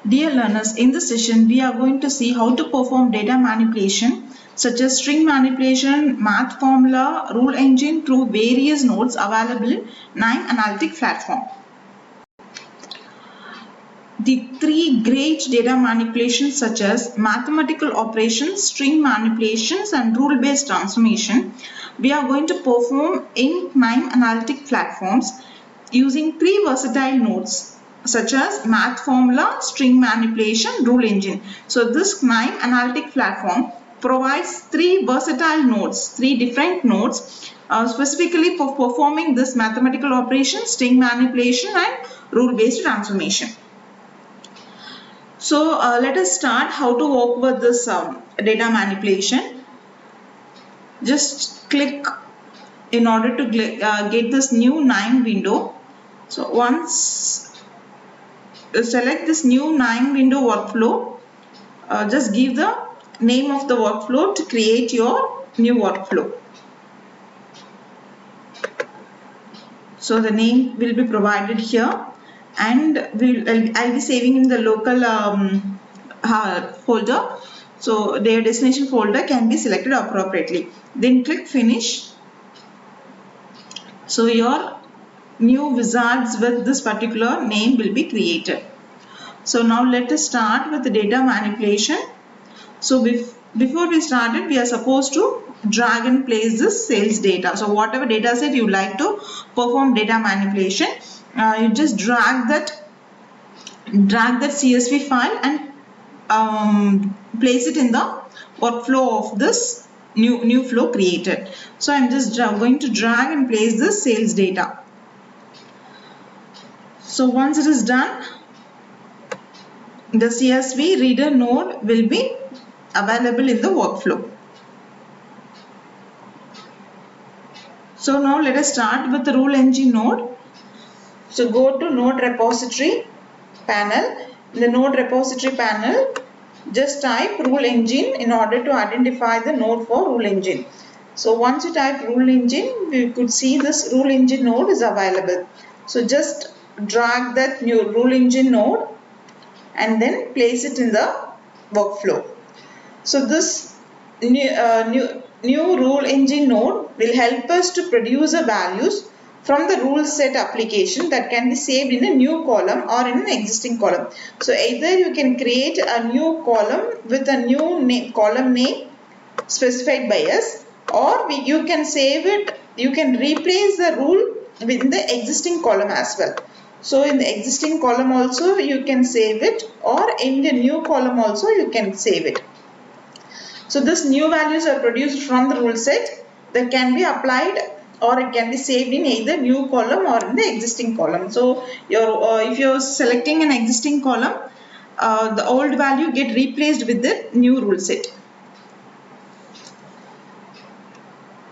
Dear learners, in this session we are going to see how to perform data manipulation such as string manipulation, math formula, rule engine through various nodes available in KNIME Analytic platform. The three great data manipulations such as mathematical operations, string manipulations and rule-based transformation we are going to perform in KNIME Analytic platforms using three versatile nodes such as math formula, string manipulation, rule engine. So this KNIME Analytic platform provides three versatile nodes, three different nodes specifically for performing this mathematical operation, string manipulation and rule-based transformation. So let us start how to work with this data manipulation. Just click in order to get this new KNIME window. So once select this new KNIME window workflow, just give the name of the workflow to create your new workflow. So the name will be provided here, and I'll be saving in the local folder. So their destination folder can be selected appropriately. Then click finish. So your new wizards with this particular name will be created. So now let us start with the data manipulation. So before we started, we are supposed to drag and place this sales data. So whatever data set you like to perform data manipulation, you just drag that CSV file and place it in the workflow of this new flow created. So I'm just going to drag and place the sales data. So once it is done, the CSV reader node will be available in the workflow. So now let us start with the rule engine node. So go to node repository panel. In the node repository panel, just type rule engine in order to identify the node for rule engine. So once you type rule engine, we could see this rule engine node is available. So just drag that new rule engine node and then place it in the workflow. So this new rule engine node will help us to produce the values from the rule set application that can be saved in a new column or in an existing column. So either you can create a new column with a new column name specified by us, or you can save it, you can replace the rule within the existing column as well. So in the existing column also you can save it, or in the new column also you can save it. So this new values are produced from the rule set that can be applied, or it can be saved in either new column or in the existing column. So if you're selecting an existing column, the old value get replaced with the new rule set.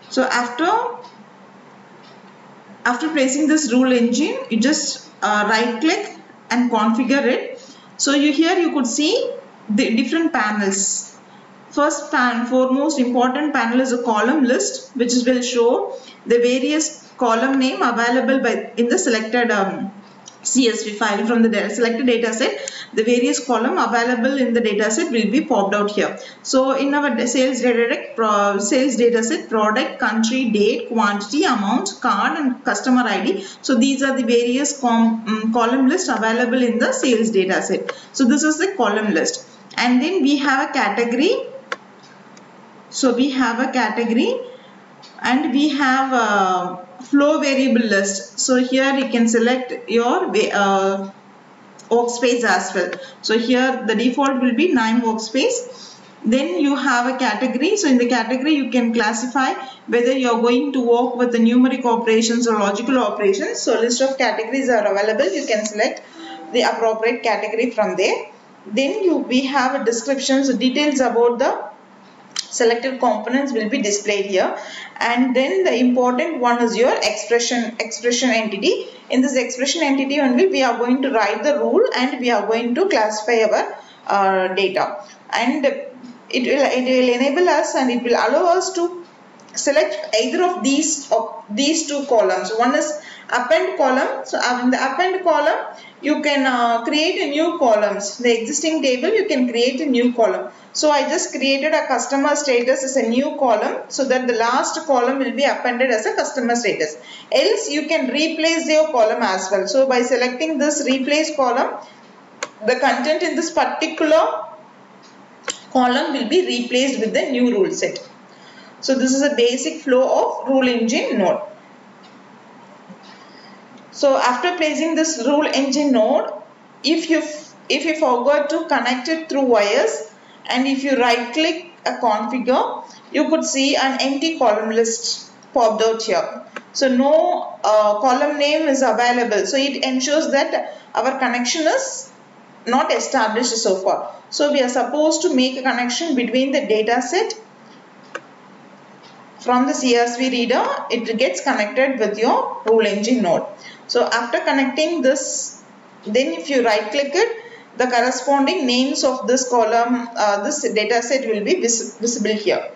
So after placing this rule engine, you just right click and configure it. So here you could see the different panels. First foremost important panel is a column list, which will show the various column name available in the selected CSV file from the selected data set. The various column available in the data set will be popped out here. So in our sales data set, product, country, date, quantity, amount, card and customer ID. So these are the various column list available in the sales data set. So this is the column list. And then we have a category. So we have a category and we have a flow variable list. So here you can select your workspace as well. So here the default will be KNIME workspace. Then you have a category. So in the category you can classify whether you are going to work with the numeric operations or logical operations. So list of categories are available. You can select the appropriate category from there. Then we have a description, so details about the selected components will be displayed here. And then the important one is your expression entity. In this expression entity only we are going to write the rule and we are going to classify our data, and it will enable us and it will allow us to select either of these two columns. One is append column. So in the append column, you can create a new columns. The existing table, you can create a new column. So I just created a customer status as a new column, so that the last column will be appended as a customer status. Else you can replace your column as well. So by selecting this replace column, the content in this particular column will be replaced with the new rule set. So this is a basic flow of rule engine node. So after placing this rule engine node, if you forgot to connect it through wires, and if you right click a configure, you could see an empty column list popped out here. So no column name is available. So it ensures that our connection is not established so far. So we are supposed to make a connection between the data set from the CSV reader. It gets connected with your rule engine node. So after connecting this, then if you right click it, the corresponding names of this column, this data set will be visible here.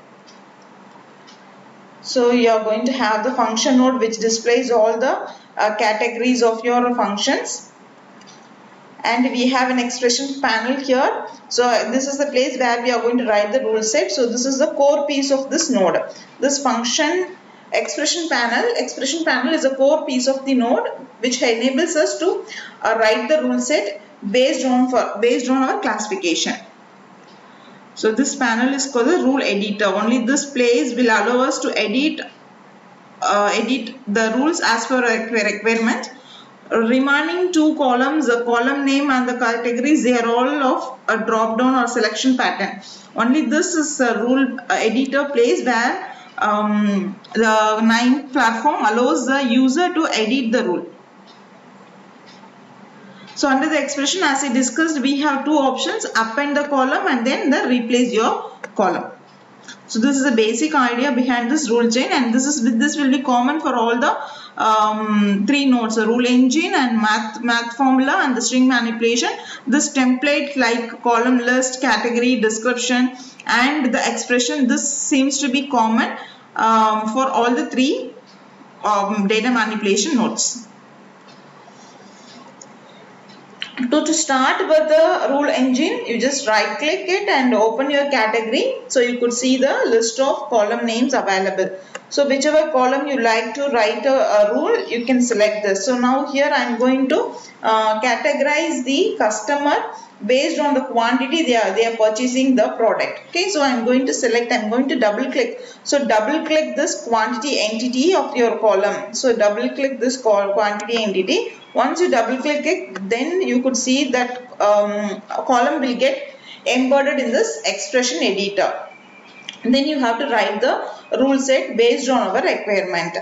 So you are going to have the function node which displays all the categories of your functions. And we have an expression panel here. So this is the place where we are going to write the rule set. So this is the core piece of this node. This function expression panel is a core piece of the node which enables us to write the rule set based on our classification. So this panel is called the rule editor. Only this place will allow us to edit the rules as per requirement. Remaining two columns, the column name and the categories, they are all of a drop down or selection pattern. Only this is a rule editor place where the Nine platform allows the user to edit the rule. So under the expression, as I discussed, we have two options: append the column and then replace your column. So this is the basic idea behind this rule chain, and this will be common for all the three nodes: the rule engine and math formula and the string manipulation. This template like column list, category, description and the expression, this seems to be common for all the three data manipulation nodes. To start with the rule engine, you just right click it and open your category. So you could see the list of column names available. So whichever column you like to write a rule, you can select this. So now here I am going to categorize the customer based on the quantity they are purchasing the product. Okay, so I am going to select, I am going to double click. So double click this quantity entity of your column. So double click this quantity entity. Once you double click it, then you could see that column will get embedded in this expression editor. Then you have to write the rule set based on our requirement.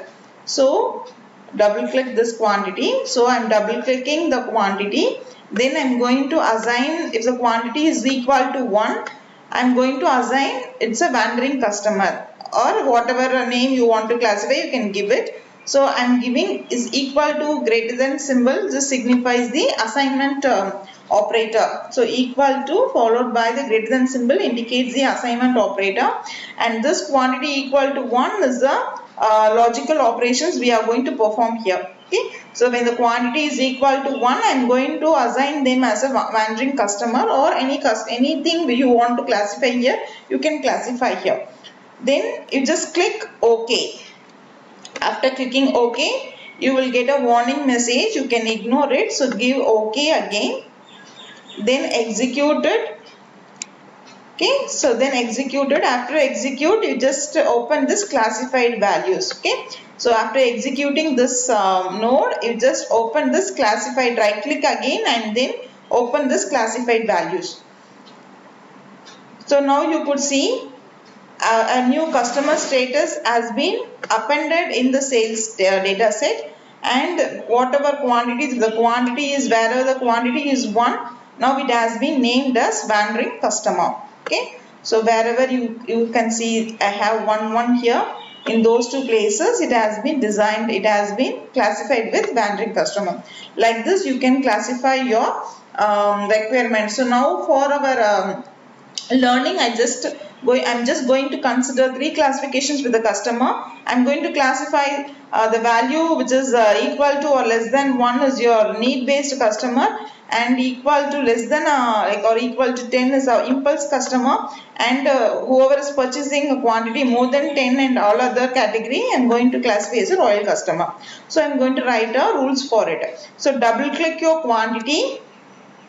So double click this quantity. So I am double clicking the quantity. Then I am going to assign, if the quantity is equal to 1, I am going to assign it's a wandering customer, or whatever name you want to classify, you can give it. So I am giving is equal to greater than symbol. This signifies the assignment operator. So equal to followed by the greater than symbol indicates the assignment operator, and this quantity equal to 1 is the logical operations we are going to perform here. Okay, so when the quantity is equal to 1, I am going to assign them as a wandering customer, or anything you want to classify here, you can classify here. Then you just click OK. After clicking OK, you will get a warning message. You can ignore it. So give OK again. Then execute it. Okay, so then execute it. After execute, you just open this classified values. Okay, so after executing this node, you just open this classified, right click again and then open this classified values. So now you could see a new customer status has been appended in the sales data set, and whatever quantity, the quantity is, wherever the quantity is 1, now it has been named as wandering customer. Okay, so wherever you can see I have 1 here, in those two places it has been designed, it has been classified with wandering customer. Like this you can classify your requirements. So now for our learning, I'm just going to consider three classifications with the customer. I'm going to classify the value which is equal to or less than 1 is your need based customer, and equal to less than or equal to 10 is our impulse customer, and whoever is purchasing a quantity more than 10 and all other category, I'm going to classify as a royal customer. So I'm going to write rules for it. So double click your quantity,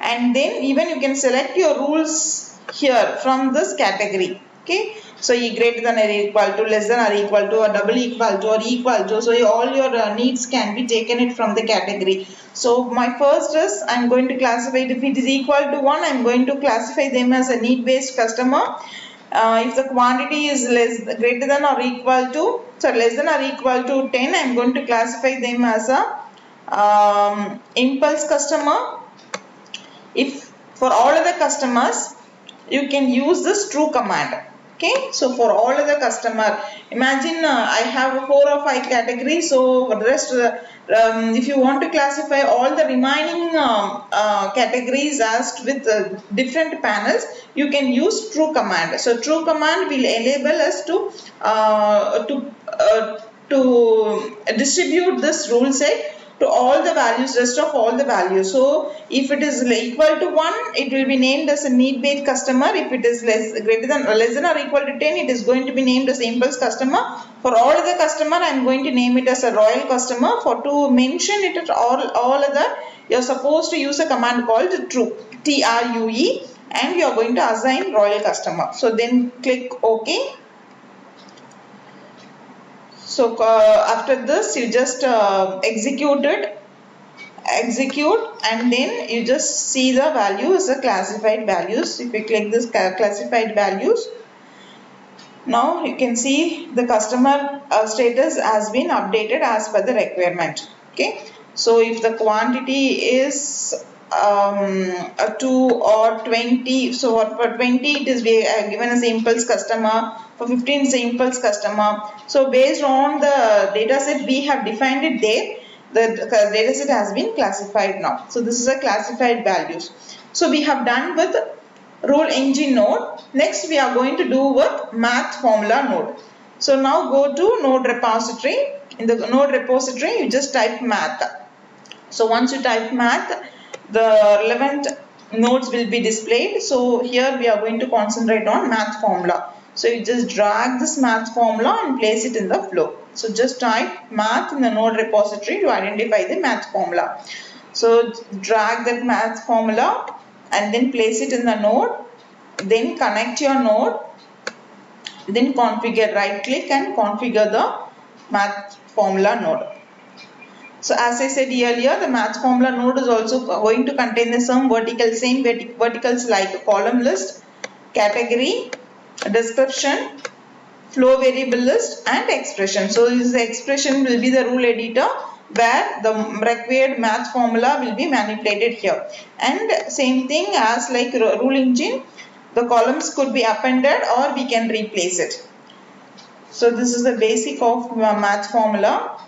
and then even you can select your rules here from this category. Okay, so E greater than or equal to, less than or equal to, or double equal to, or equal to. So all your needs can be taken it from the category. So my first is, I'm going to classify it. If it is equal to 1, I'm going to classify them as a need based customer. If the quantity is greater than or equal to, so less than or equal to 10, I'm going to classify them as a impulse customer. If for all other customers, you can use this true command. Okay, so for all other customer, imagine I have 4 or 5 categories. So for the rest, if you want to classify all the remaining categories as with different panels, you can use true command. So true command will enable us to distribute this rule set to all the values, rest of all the values. So if it is equal to 1, it will be named as a need based customer. If it is less than or equal to 10, it is going to be named as impulse customer. For all other customer, I am going to name it as a royal customer. For to mention it at all other, you are supposed to use a command called true, TRUE, and you are going to assign royal customer. So then click OK. So after this, you just execute, and then you just see the value as a classified values. If you click this classified values, now you can see the customer status has been updated as per the requirement. Okay, so if the quantity is 2 or 20, so for 20 it is given as impulse customer, for 15 is impulse customer. So based on the data set we have defined it there, the data set has been classified now. So this is a classified values. So we have done with rule engine node. Next we are going to do with math formula node. So now go to node repository. In the node repository you just type math. So once you type math, the relevant nodes will be displayed. So here we are going to concentrate on math formula. So you just drag this math formula and place it in the flow. So just type math in the node repository to identify the math formula. So drag that math formula and then place it in the node. Then connect your node. Then configure, right click and configure the math formula node. So as I said earlier, the math formula node is also going to contain some verticals like column list, category, description, flow variable list and expression. So this expression will be the rule editor where the required math formula will be manipulated here. And same thing as like rule engine, the columns could be appended or we can replace it. So this is the basic of math formula.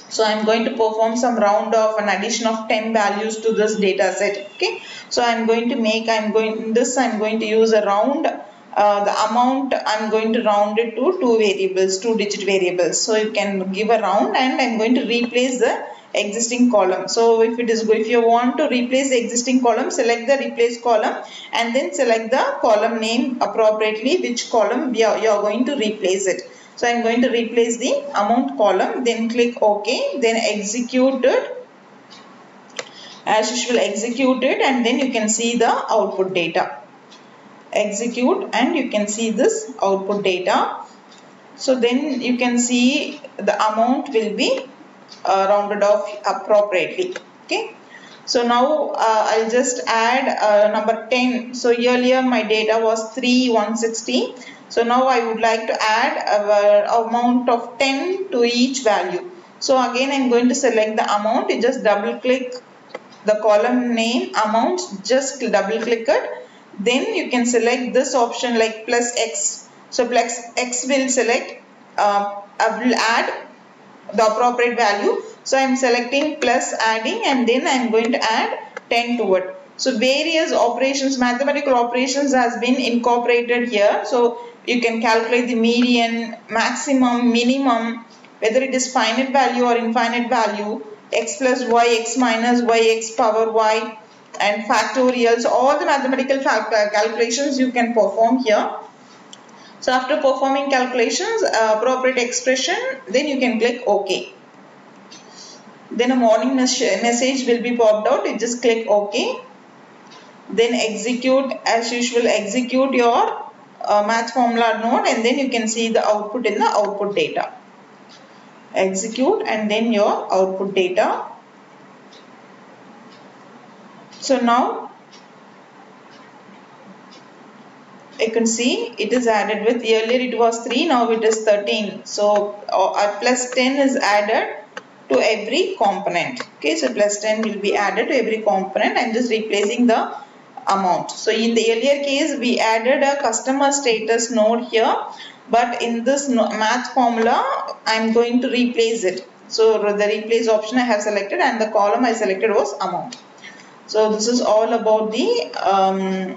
So I am going to perform some round of an addition of 10 values to this data set. Okay. So I am going to use a round. The amount I am going to round it to 2-digit variables. So you can give a round, and I am going to replace the existing column. So if you want to replace the existing column, select the replace column and then select the column name appropriately, which column you are going to replace it. So I am going to replace the amount column, then click OK, then execute it. As usual, execute it and then you can see the output data. Execute and you can see this output data. So then you can see the amount will be rounded off appropriately. Okay. So now I'll just add number 10. So earlier my data was 3,160. So now I would like to add an amount of 10 to each value. So again I'm going to select the amount. You just double click the column name amount, just double click it. Then you can select this option like plus X. So plus X will select, I will add the appropriate value. So I am selecting plus adding and then I am going to add 10 to it. So various operations, mathematical operations has been incorporated here. So you can calculate the median, maximum, minimum, whether it is finite value or infinite value, x plus y, x minus y, x power y, and factorials. All the mathematical calculations you can perform here. So after performing calculations, appropriate expression, then you can click OK. Then a warning message will be popped out. You just click OK. Then execute, as usual, execute your math formula node, and then you can see the output in the output data. Execute and then your output data. So now you can see it is added with, earlier it was 3, now it is 13. So plus 10 is added to every component. Okay, so plus 10 will be added to every component. I'm just replacing the amount. So in the earlier case we added a customer status node here, but in this math formula I'm going to replace it. So the replace option I have selected, and the column I selected was amount. So this is all about the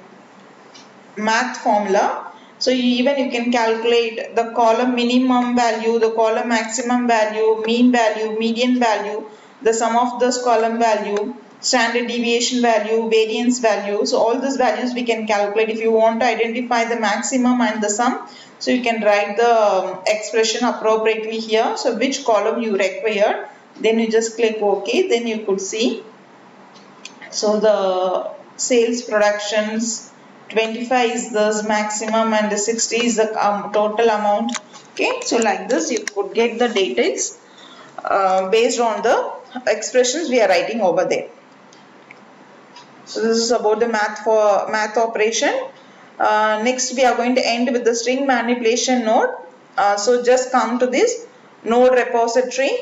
math formula. So you can calculate the column minimum value, the column maximum value, mean value, median value, the sum of this column value, standard deviation value, variance value. So all these values we can calculate. If you want to identify the maximum and the sum, so you can write the expression appropriately here. So which column you require, then you just click OK. Then you could see, so the sales productions, 25 is the maximum and the 60 is the total amount. Okay, so like this you could get the details based on the expressions we are writing over there. So this is about the math operation. Next we are going to end with the string manipulation node. So just come to this node repository,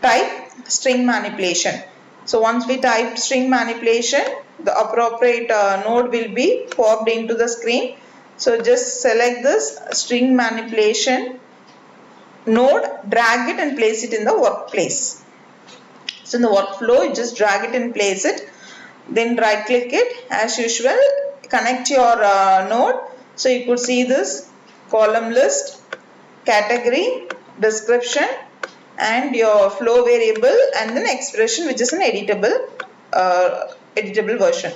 type string manipulation. So once we type string manipulation, the appropriate node will be popped into the screen. So just select this string manipulation node, drag it and place it in the workplace. So in the workflow, you just drag it and place it. Then right click it as usual, connect your node. So you could see this column list, category, description, and your flow variable, and then expression, which is an editable version.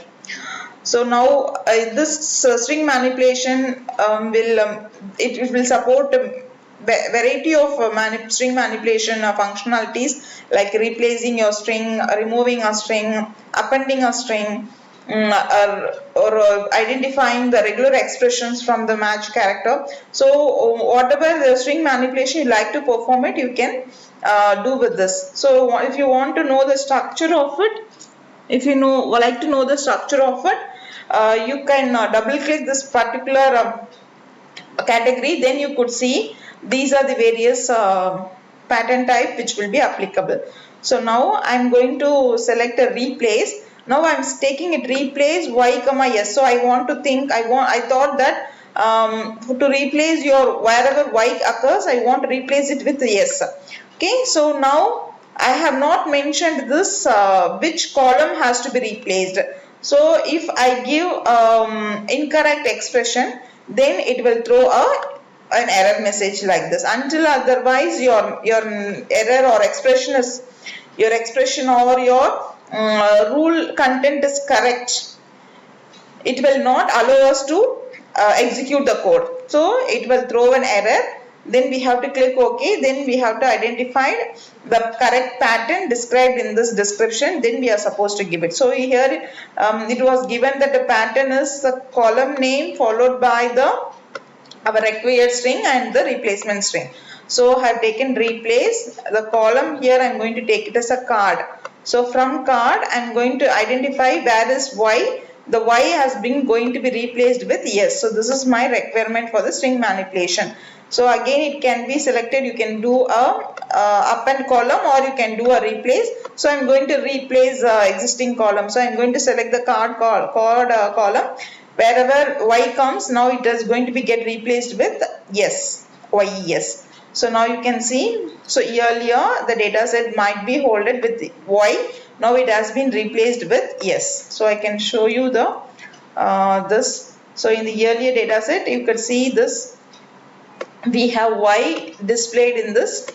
So now this string manipulation will support a variety of string manipulation functionalities, like replacing your string, removing a string, appending a string, or identifying the regular expressions from the match character. So whatever the string manipulation you like to perform it, you can do with this. So if you want to know the structure of it, if you like to know the structure of it, you can double click this particular category. Then you could see these are the various pattern type which will be applicable. So now I am going to select a replace. Now I am taking it replace y comma yes. So I thought that to replace your wherever y occurs, I want to replace it with yes. Okay, so now I have not mentioned this which column has to be replaced. So if I give incorrect expression, then it will throw an error message like this. Until otherwise your error or expression is or your rule content is correct, it will not allow us to execute the code. So it will throw an error. Then we have to click OK. Then we have to identify the correct pattern described in this description. Then we are supposed to give it. So here it was given that the pattern is the column name followed by our required string and the replacement string. So I have taken replace. The column here I am going to take it as a card. So from card I am going to identify where is y. The y has been going to be replaced with yes. So this is my requirement for the string manipulation. So again it can be selected. You can do a append column or you can do a replace. So I am going to replace existing column. So I am going to select the card column. Wherever y comes, now it is going to be get replaced with yes, y yes. So now you can see, so earlier the data set might be holded with y, Now it has been replaced with yes. So I can show you the this. So in the earlier data set, you could see this. We have Y displayed in this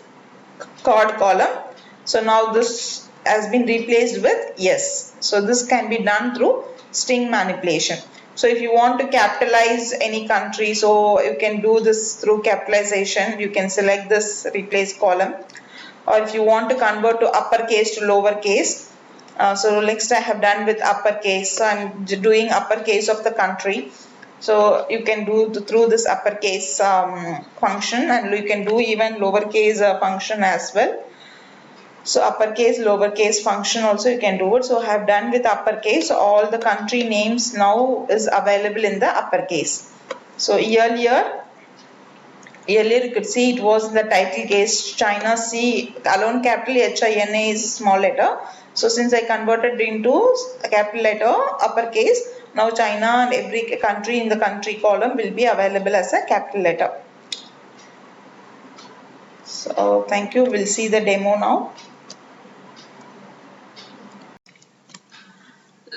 chord column. So now this has been replaced with yes. So this can be done through string manipulation. So if you want to capitalize any country, so you can do this through capitalization. You can select this replace column. Or if you want to convert to uppercase to lowercase, so next I have done with uppercase. So I'm doing uppercase of the country. So you can do through this uppercase function, and you can do even lowercase function as well. So uppercase, lowercase function also you can do it. So I have done with uppercase. So all the country names now is available in the uppercase. So earlier you could see it was in the title case China C alone capital China is small letter. So since I converted into a capital letter uppercase, now China and every country in the country column will be available as a capital letter. So thank you. We'll see the demo now.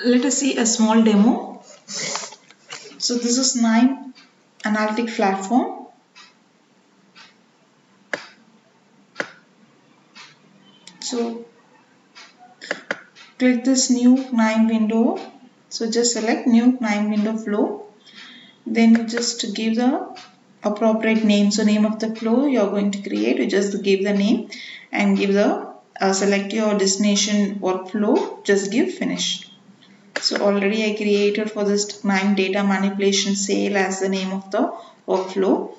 Let us see a small demo. So this is KNIME analytic platform. So click this new KNIME window. So just select new KNIME window flow. Then you just give the appropriate name. So name of the flow you are going to create. You just give the name and give the select your destination workflow. Just give finish. So already I created for this KNIME data manipulation sale as the name of the workflow.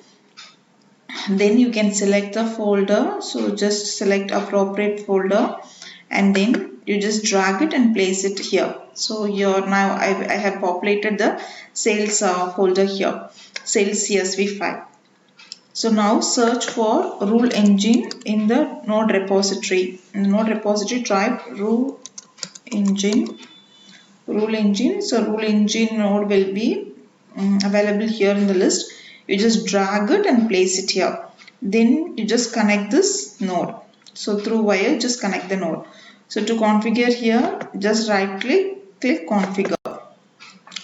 Then you can select the folder. So just select appropriate folder and then you just drag it and place it here. So here now I have populated the sales folder here, sales CSV file. So now search for rule engine in the node repository. In the node repository type rule engine. So rule engine node will be available here in the list. You just drag it and place it here. Then you just connect this node. So through wire just connect the node. So to configure here, just right click, click configure.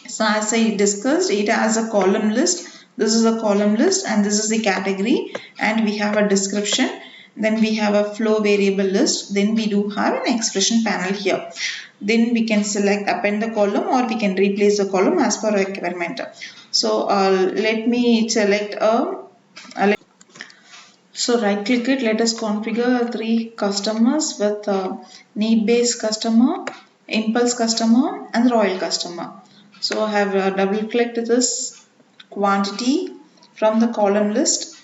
So as I discussed, it has a column list. This is a column list and this is the category, and we have a description. Then we have a flow variable list. Then we do have an expression panel here. Then we can select append the column or we can replace the column as per requirement. So let me select so right click it. Let us configure 3 customers with need based customer, impulse customer and royal customer. So I have double clicked this quantity from the column list.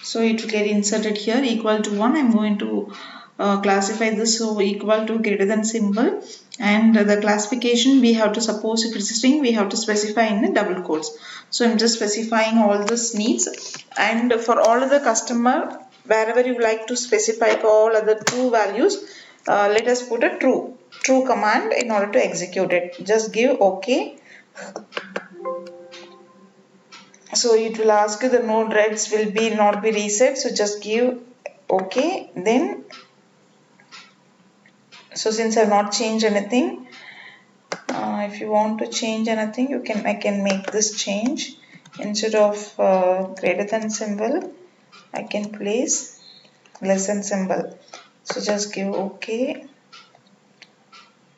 So it will get inserted here equal to 1. I'm going to classify this so equal to greater than symbol, and the classification we have to, suppose if it's a string, we have to specify in the double quotes. So I'm just specifying all this needs, and for all of the customer, wherever you like to specify for all other true values, let us put a true command in order to execute it. Just give OK. So it will ask you the node reds will be not be reset. So just give OK. Then so since I have not changed anything, if you want to change anything, I can make this change. Instead of greater than symbol, I can place less than symbol. So just give OK.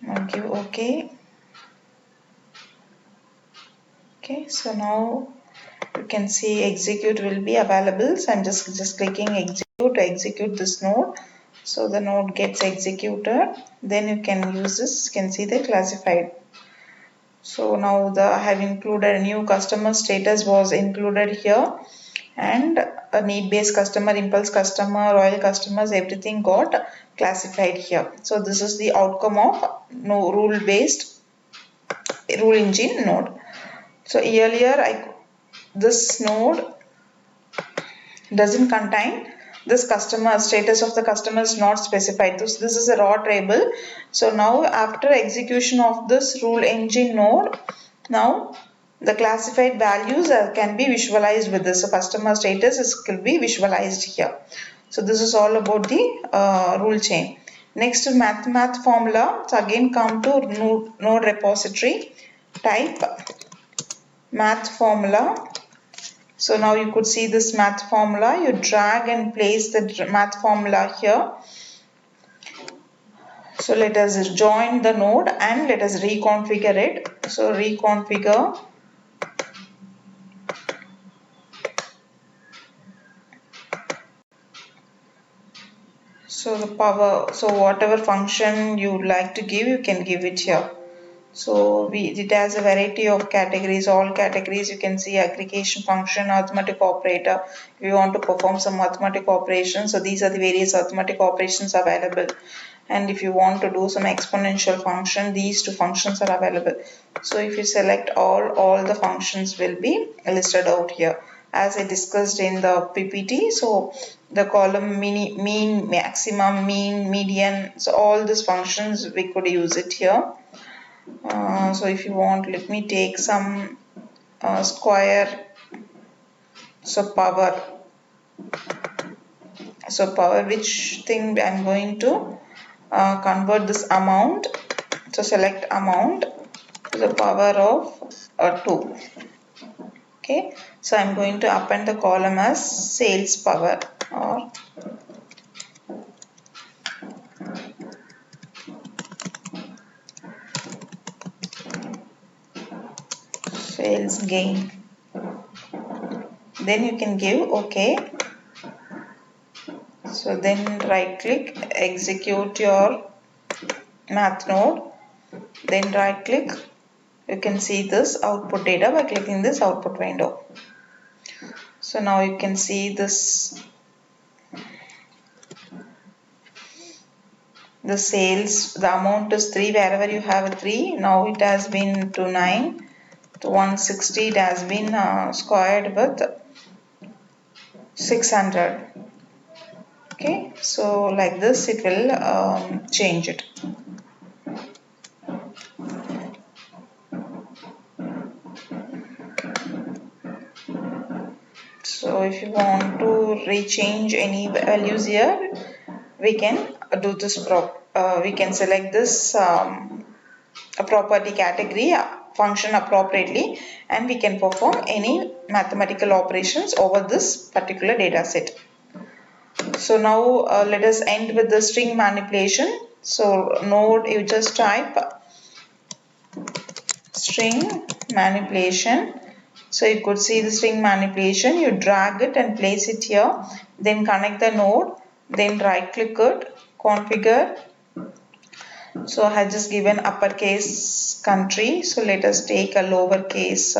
Now give OK. Okay, so now you can see execute will be available. So I'm just clicking execute to execute this node. So the node gets executed. Then you can use this. You can see the classified. So now I have included a new customer status was included here, and a need based customer, impulse customer, royal customers, everything got classified here. So this is the outcome of rule based rule engine node. So earlier this node doesn't contain this customer status of the customer is not specified. This is a raw table. So now after execution of this rule engine node, now the classified values can be visualized with this. So customer status can be visualized here. So this is all about the rule chain. Next to math formula, so again come to node repository, type math formula. So now you could see this math formula. You drag and place the math formula here. So let us join the node and let us reconfigure it. So reconfigure. So the power, so whatever function you would like to give, you can give it here. So it has a variety of categories, all categories you can see: aggregation function, arithmetic operator. If you want to perform some arithmetic operations, so these are the various arithmetic operations available. And if you want to do some exponential function, these two functions are available. So if you select all the functions will be listed out here. As I discussed in the PPT, so the column mean, maximum, mean, median, so all these functions we could use it here. So if you want, let me take some square. So power. So power, which thing I'm going to convert this amount. So select amount to the power of 2. Okay. So I'm going to append the column as sales power or sales gain. Then you can give OK. So then right click, execute your math node. Then right click. You can see this output data by clicking this output window. So now you can see this, the sales, the amount is 3, wherever you have a 3, now it has been to 9, to 160 it has been squared with 600. Okay, so like this it will change it. So if you want to rechange any values here, we can do this we can select this a property category function appropriately, and we can perform any mathematical operations over this particular data set. So now let us end with the string manipulation. So node, you just type string manipulation. So you could see the string manipulation. You drag it and place it here. Then connect the node. Then right click it, configure. So I have just given uppercase country. So let us take a lowercase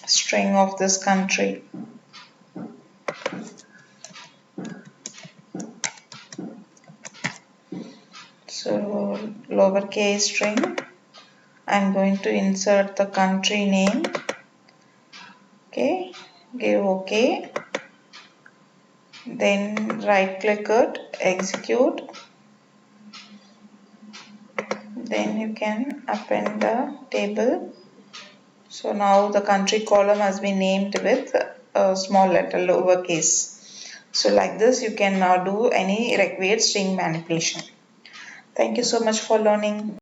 string of this country. So lowercase string. I'm going to insert the country name. Okay, give OK. Then right click it, execute. Then you can append the table. So now the country column has been named with a small letter, lowercase. So like this you can now do any required string manipulation. Thank you so much for learning.